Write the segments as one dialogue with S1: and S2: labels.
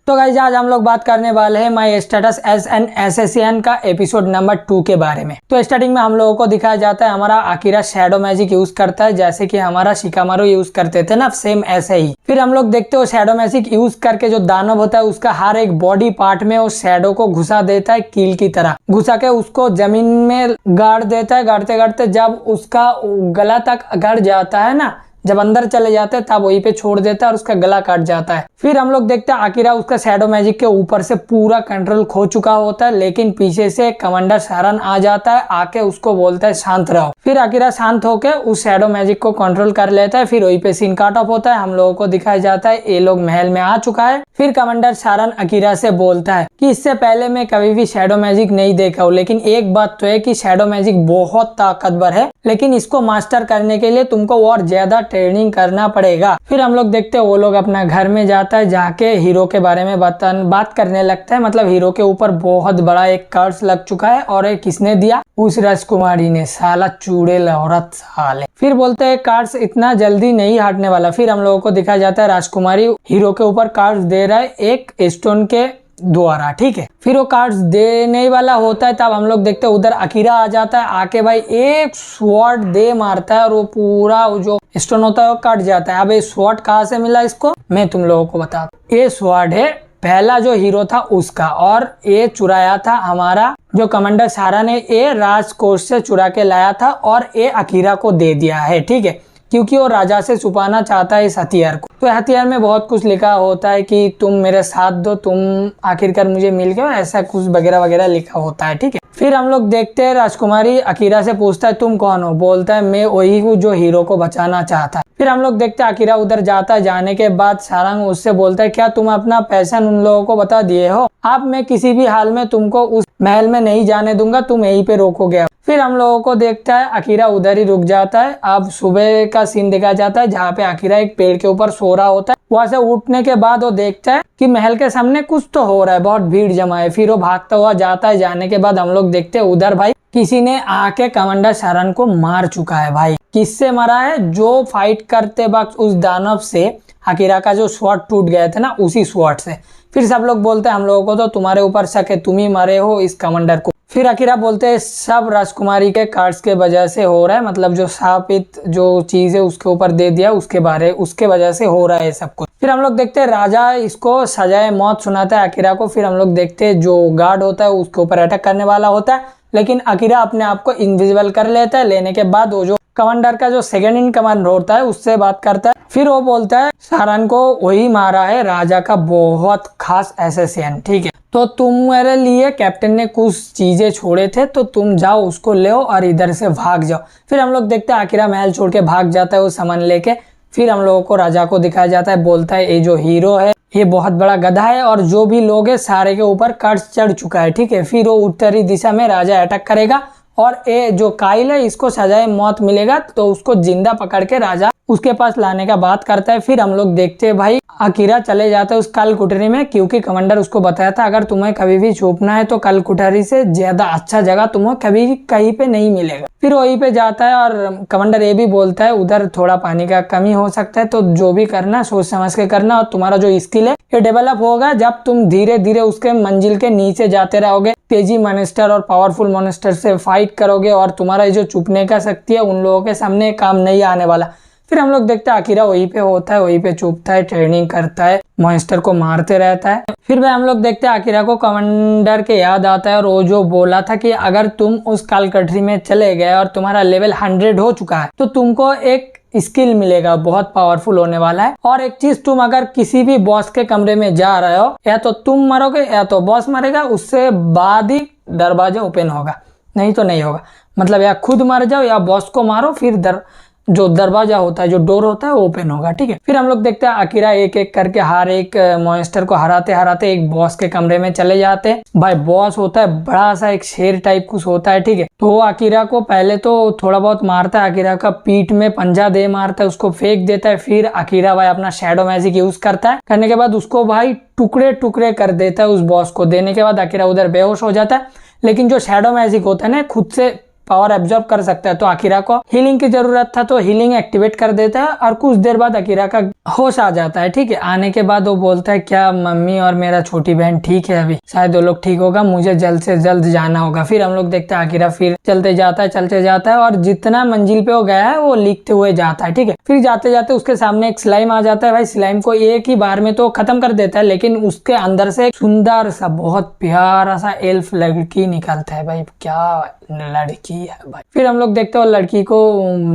S1: तो गाइस आज हम लोग बात करने वाले हैं my status as an SSN का एपिसोड नंबर 2 के बारे में। तो स्टार्टिंग में हम लोगों को दिखाया जाता है हमारा आकिरा शैडो मैजिक यूज करता है, जैसे कि हमारा शिकामारू यूज करते थे ना, सेम ऐसे ही। फिर हम लोग देखते हो शैडो मैजिक यूज करके जो दानव होता है उसका हर एक बॉडी पार्ट में उस शैडो को घुसा देता है, कील की तरह घुसा के उसको जमीन में गाड़ देता है। गाड़ते गाड़ते जब उसका गला तक गड़ जाता है ना, जब अंदर चले जाते हैं तब वहीं पे छोड़ देता है और उसका गला काट जाता है। फिर हम लोग देखते हैं आकिरा उसका शैडो मैजिक के ऊपर से पूरा कंट्रोल खो चुका होता है, लेकिन पीछे से कमांडर सारन आ जाता है, आके उसको बोलता है शांत रहो। फिर आकिरा शांत होके उस शैडो मैजिक को कंट्रोल कर लेता है। फिर वहीं पे सीन काट ऑफ होता है। हम लोगों को दिखाया जाता है ये लोग महल में आ चुका है। फिर कमांडर सारन आकिरा से बोलता है कि इससे पहले मैं कभी भी शैडो मैजिक नहीं देखा हूँ, लेकिन एक बात तो है कि शैडो मैजिक बहुत ताकतवर है, लेकिन इसको मास्टर करने के लिए तुमको और ज्यादा ट्रेनिंग करना पड़ेगा। फिर हम लोग देखते हैं वो लोग अपना घर में जाता है, जाके हीरो के बारे में बात करने लगता है। मतलब हीरो के ऊपर बहुत बड़ा एक कर्स लग चुका है और एक किसने दिया, उस राजकुमारी ने, साला चूड़ेल औरत साले। फिर बोलते हैं कार्ड्स इतना जल्दी नहीं हटने वाला। फिर हम लोगों को दिखाया जाता है राजकुमारी हीरो के ऊपर कार्ड्स दे रहा है एक स्टोन के द्वारा, ठीक है। फिर वो कार्ड्स देने वाला होता है, तब हम लोग देखते हैं उधर आकिरा आ जाता है, आके भाई एक स्वॉर्ड दे मारता है और वो पूरा जो स्टोन होता है वो कट जाता है। अब ये स्वॉर्ड कहाँ से मिला इसको मैं तुम लोगों को बताता हूँ। ये स्वॉर्ड है पहला जो हीरो था उसका, और ये चुराया था हमारा जो कमांडर सारा ने, ये राजकोष से चुरा के लाया था और ये आकिरा को दे दिया है, ठीक है, क्योंकि वो राजा से छुपाना चाहता है इस हथियार को। तो हथियार में बहुत कुछ लिखा होता है कि तुम मेरे साथ दो, तुम आखिरकार मुझे मिल गए, ऐसा कुछ वगैरह वगैरह लिखा होता है, ठीक है। फिर हम लोग देखते हैं राजकुमारी आकिरा से पूछता है तुम कौन हो, बोलता है मैं वही हूँ जो हीरो को बचाना चाहता है। फिर हम लोग देखते हैं आकिरा उधर जाता है, जाने के बाद सारंग उससे बोलता है क्या तुम अपना पैशन उन लोगों को बता दिए हो? अब मैं किसी भी हाल में तुमको उस महल में नहीं जाने दूंगा, तुम यहीं पे रोकोगे। फिर हम लोगों को देखता है आकिरा उधर ही रुक जाता है। अब सुबह का सीन दिखाया जाता है जहाँ पे आकिरा एक पेड़ के ऊपर सो रहा होता है। वहां से उठने के बाद वो देखता है कि महल के सामने कुछ तो हो रहा है, बहुत भीड़ जमा है। फिर वो भागता हुआ जाता है, जाने के बाद हम लोग देखते हैं उधर भाई किसी ने आके कमांडर सारन को मार चुका है। भाई किससे मरा है? जो फाइट करते वक्त उस दानव से आकिरा का जो स्वॉर्ड टूट गया था ना, उसी स्वॉर्ड से। फिर सब लोग बोलते हैं हम लोगों को तो तुम्हारे ऊपर शक है, तुम ही मारे हो इस कमांडर को। फिर आकिरा बोलते हैं सब राजकुमारी के कार्ड्स के वजह से हो रहा है, मतलब जो शापित जो चीज है उसके ऊपर दे दिया उसके वजह से हो रहा है सब कुछ। फिर हम लोग देखते हैं राजा इसको सजाए मौत सुनाता है आकिरा को। फिर हम लोग देखते हैं जो गार्ड होता है उसके ऊपर अटैक करने वाला होता है, लेकिन आकिरा अपने आप को इनविजिबल कर लेता है। लेने के बाद वो जो कमांडर का जो सेकंड इन कमांड होता है उससे बात करता है। फिर वो बोलता है सारन को वही मारा है राजा का बहुत खास एसएसएन, ठीक है, तो तुम मेरे लिए कैप्टन ने कुछ चीजें छोड़े थे, तो तुम जाओ उसको ले और इधर से भाग जाओ। फिर हम लोग देखते हैं आकिरा महल छोड़ के भाग जाता है वो सामान लेके। फिर हम लोगों को राजा को दिखाया जाता है, बोलता है ये जो हीरो है ये बहुत बड़ा गधा है और जो भी लोग है सारे के ऊपर कर्ज चढ़ चुका है, ठीक है। फिर वो उत्तरी दिशा में राजा अटैक करेगा और ये जो काइल है इसको सजाए मौत मिलेगा, तो उसको जिंदा पकड़ के राजा उसके पास लाने का बात करता है। फिर हम लोग देखते हैं भाई आकिरा चले जाता है उस काल कुठरी में, क्योंकि कमांडर उसको बताया था अगर तुम्हें कभी भी छुपना है तो काल कुठरी से ज्यादा अच्छा जगह तुम्हें कभी भी कहीं पे नहीं मिलेगा। फिर वहीं पे जाता है और कमांडर ये भी बोलता है उधर थोड़ा पानी का कमी हो सकता है, तो जो भी करना सोच समझ के करना, और तुम्हारा जो स्किल है ये डेवलप होगा जब तुम धीरे धीरे उसके मंजिल के नीचे जाते रहोगे, तेजी मॉन्स्टर और पावरफुल मॉन्स्टर से फाइट करोगे, और तुम्हारा जो छुपने का शक्ति है उन लोगों के सामने काम नहीं आने वाला। फिर हम लोग देखते हैं आकिरा वहीं पे होता है, वहीं पे छुपता है, ट्रेनिंग करता है, मॉन्स्टर को मारते रहता है। फिर हम लोग देखते हैं आकिरा को कमांडर के याद आता है और वो जो बोला था कि अगर तुम उस कालकटरी में चले गए और तुम्हारा लेवल 100 हो चुका है तो तुमको एक स्किल मिलेगा, बहुत पावरफुल होने वाला है। और एक चीज, तुम अगर किसी भी बॉस के कमरे में जा रहे हो, या तो तुम मरोगे या तो बॉस मरेगा, उससे बाद ही दरवाजा ओपन होगा, नहीं तो नहीं होगा। मतलब या खुद मर जाओ या बॉस को मारो, फिर जो दरवाजा होता है, जो डोर होता है वो ओपन होगा, ठीक है। फिर हम लोग देखते हैं आकिरा एक एक करके हर एक मॉन्स्टर को हराते हराते एक बॉस के कमरे में चले जाते हैं। भाई बॉस होता है बड़ा सा एक शेर टाइप कुछ होता है, ठीक है। तो वो आकिरा को पहले तो थोड़ा बहुत मारता है, आकिरा का पीठ में पंजा दे मारता है, उसको फेंक देता है। फिर आकिरा भाई अपना शैडो मैजिक यूज करता है, करने के बाद उसको भाई टुकड़े टुकड़े कर देता है उस बॉस को। देने के बाद आकिरा उधर बेहोश हो जाता है, लेकिन जो शैडो मैजिक होता है ना खुद से पावर एब्जॉर्ब कर सकता है। तो अकीरा को हीलिंग की जरूरत था, तो हीलिंग एक्टिवेट कर देता है और कुछ देर बाद अकीरा का होश आ जाता है। ठीक है, आने के बाद वो बोलता है क्या मम्मी और मेरा छोटी बहन ठीक है? अभी शायद वो लोग ठीक होगा, मुझे जल्द से जल्द जाना होगा। फिर हम लोग देखते हैं अकीरा फिर चलते जाता है और जितना मंजिल पे वो गया है वो लिखते हुए जाता है। ठीक है, फिर जाते जाते उसके सामने एक स्लाइम आ जाता है। भाई स्लाइम को एक ही बार में तो खत्म कर देता है, लेकिन उसके अंदर से एक सुंदर सा बहुत प्यारा सा एल्फ लड़की निकलता है। भाई क्या लड़की है भाई। फिर हम लोग देखते हैं लड़की को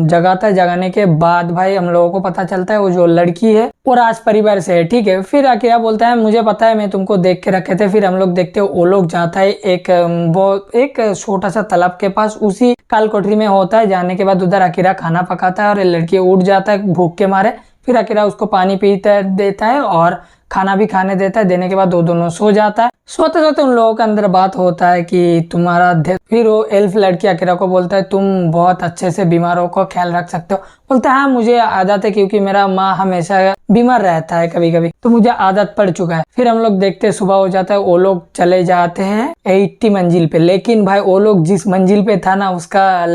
S1: जगाता है। जगाने के बाद भाई हम लोगों को पता चलता है वो जो लड़की है वो राज परिवार से है। ठीक है, फिर अकीरा बोलता है मुझे पता है, मैं तुमको देख के रखे थे। फिर हम लोग देखते हैं वो लोग जाता है एक छोटा सा तालाब के पास, उसी काल कोठरी में होता है। जाने के बाद उधर अकीरा खाना पकाता है और लड़की उठ जाता है भूख के मारे। फिर अकीरा उसको पानी पीते देता है और खाना भी खाने देता है। देने के बाद वो दोनों सो जाता है। सोते सोते उन लोगों के अंदर बात होता है कि तुम्हारा फिर वो एल्फ लड़की अकीरा को बोलता है तुम बहुत अच्छे से बीमारों को ख्याल रख सकते हो। बोलता है हाँ मुझे आदत है, क्योंकि मेरा माँ हमेशा बीमार रहता है कभी कभी, तो मुझे आदत पड़ चुका है। फिर हम लोग देखते हैं सुबह हो जाता है, वो लोग चले जाते हैं 80 मंजिल पे। लेकिन भाई वो लोग जिस मंजिल पे था ना उसका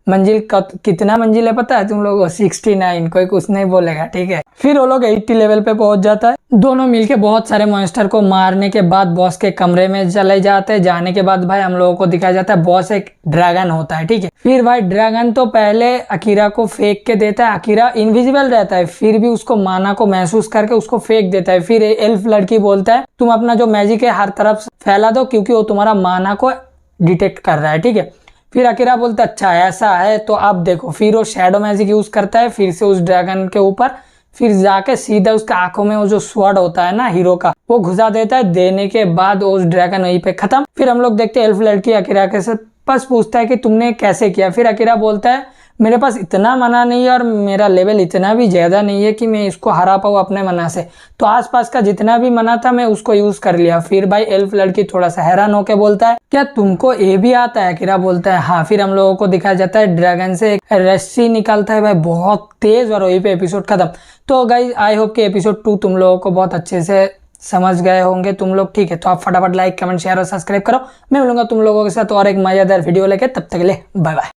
S1: मंजिल कितना मंजिल है पता है तुम लोगों को? 69। कोई कुछ नहीं बोलेगा। ठीक है, फिर वो लोग 80 लेवल पे पहुंच जाता है। दोनों मिलके बहुत सारे मॉन्स्टर को मारने के बाद बॉस के कमरे में चले जाते हैं। जाने के बाद भाई हम लोगों को दिखाया जाता है बॉस एक ड्रैगन होता है। ठीक है, फिर भाई ड्रैगन तो पहले अकीरा को फेंक के देता है। अकीरा इनविजिबल रहता है, फिर भी उसको माना को महसूस करके उसको फेंक देता है। फिर एल्फ लड़की बोलता है तुम अपना जो मैजिक है हर तरफ फैला दो, क्योंकि वो तुम्हारा माना को डिटेक्ट कर रहा है। ठीक है, फिर अकीरा बोलता है अच्छा ऐसा है तो अब देखो। फिर वो शैडो मैजिक यूज करता है फिर से उस ड्रैगन के ऊपर, फिर जाके सीधा उसके आंखों में वो जो स्वॉर्ड होता है ना हीरो का वो घुसा देता है। देने के बाद उस ड्रैगन वहीं पे खत्म। फिर हम लोग देखते हैं एल्फ लड़की अकीरा के साथ पास पूछता है कि तुमने कैसे किया? फिर अकीरा बोलता है मेरे पास इतना मना नहीं है और मेरा लेवल इतना भी ज्यादा नहीं है कि मैं इसको हरा पाऊँ अपने मना से, तो आसपास का जितना भी मना था मैं उसको यूज कर लिया। फिर भाई एल्फ लड़की थोड़ा सा हैरान होके बोलता है क्या तुमको ये भी आता है? अकीरा बोलता है हाँ। फिर हम लोगों को दिखाया जाता है ड्रैगन से एक रस्सी निकलता है भाई बहुत तेज, और वहीं पे एपिसोड खत्म। तो गाइज आई होप कि एपिसोड 2 तुम लोगों को बहुत अच्छे से समझ गए होंगे तुम लोग। ठीक है, तो आप फटाफट लाइक कमेंट शेयर और सब्सक्राइब करो। मैं मिलूंगा तुम लोगों के साथ और एक मजेदार वीडियो लेके, तब तक के लिए बाय बाय।